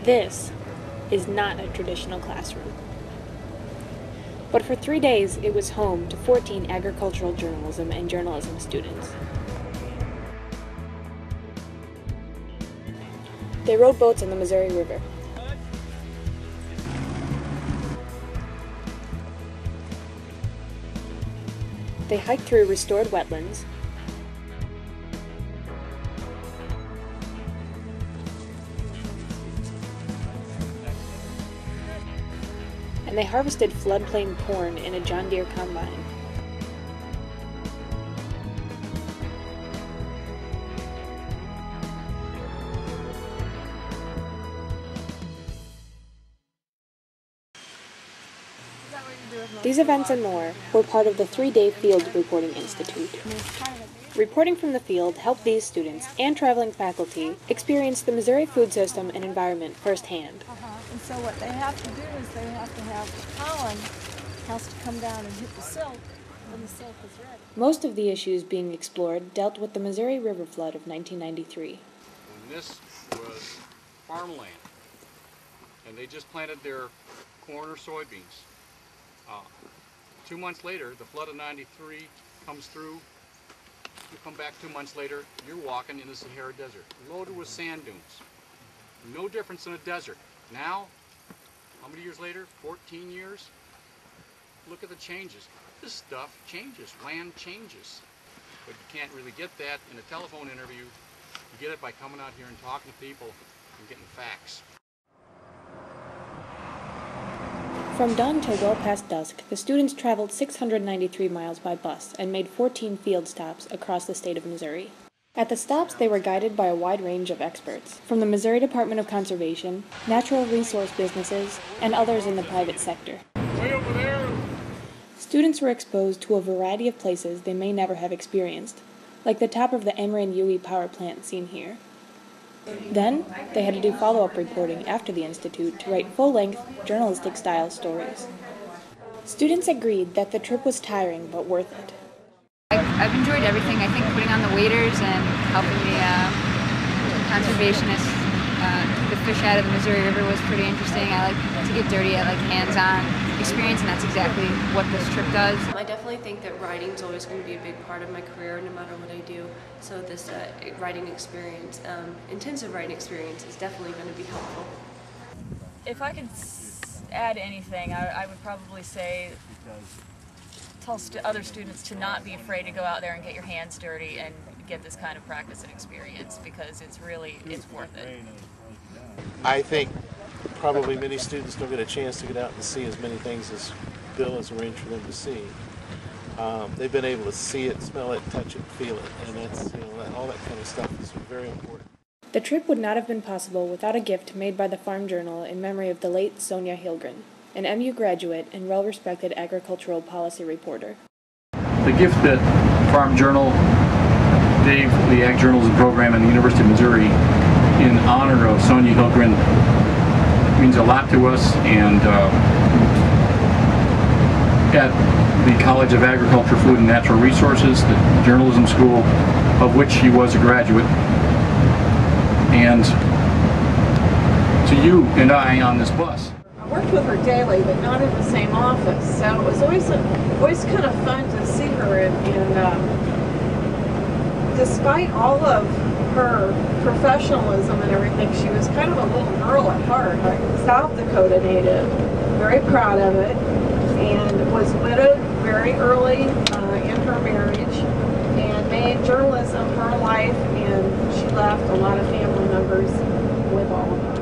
This is not a traditional classroom. But for 3 days, it was home to 14 agricultural journalism and journalism students. They rowed boats on the Missouri River. They hiked through restored wetlands, and they harvested floodplain corn in a John Deere combine. These events and more were part of the 3-day Field Reporting Institute. Reporting from the field helped these students and traveling faculty experience the Missouri food system and environment firsthand. And so what they have to do is they have to have the pollen has to come down and hit the silk when the silk is ready. Most of the issues being explored dealt with the Missouri River flood of 1993. And this was farmland, and they just planted their corn or soybeans. 2 months later, the flood of '93 comes through. You come back 2 months later, you're walking in the Sahara Desert, loaded with sand dunes. No difference in a desert. Now, how many years later? 14 years? Look at the changes. This stuff changes. Land changes. But you can't really get that in a telephone interview. You get it by coming out here and talking to people and getting facts. From dawn till well past dusk, the students traveled 693 miles by bus and made 14 field stops across the state of Missouri. At the stops, they were guided by a wide range of experts, from the Missouri Department of Conservation, natural resource businesses, and others in the private sector. Way over there! Students were exposed to a variety of places they may never have experienced, like the top of the Ameren-Ui power plant seen here. Then, they had to do follow-up reporting after the Institute to write full-length, journalistic-style stories. Students agreed that the trip was tiring but worth it. I've enjoyed everything. I think putting on the waders and helping the conservationists keep the fish out of the Missouri River was pretty interesting. I like to get dirty. I like hands-on experience, and that's exactly what this trip does. I definitely think that writing is always going to be a big part of my career, no matter what I do. So this writing experience, intensive writing experience, is definitely going to be helpful. If I could add anything, I would probably say tell other students to not be afraid to go out there and get your hands dirty and get this kind of practice and experience, because it's worth it. I think probably many students don't get a chance to get out and see as many things as Bill has arranged for them to see. They've been able to see it, smell it, touch it, feel it, and that's, all that kind of stuff is very important. The trip would not have been possible without a gift made by the Farm Journal in memory of the late Sonja Hillgren, an MU graduate and well-respected agricultural policy reporter. The gift that Farm Journal gave the Ag Journalism program at the University of Missouri in honor of Sonja Hillgren means a lot to us, and at the College of Agriculture, Food and Natural Resources, the journalism school of which she was a graduate, and to you and I on this bus. I worked with her daily, but not in the same office, so it was always kind of fun to see her, and despite all of her professionalism and everything, she was kind of a little girl at heart. South Dakota native, very proud of it, and was widowed very early in her marriage, and made journalism her life, and she left a lot of family members with all of us.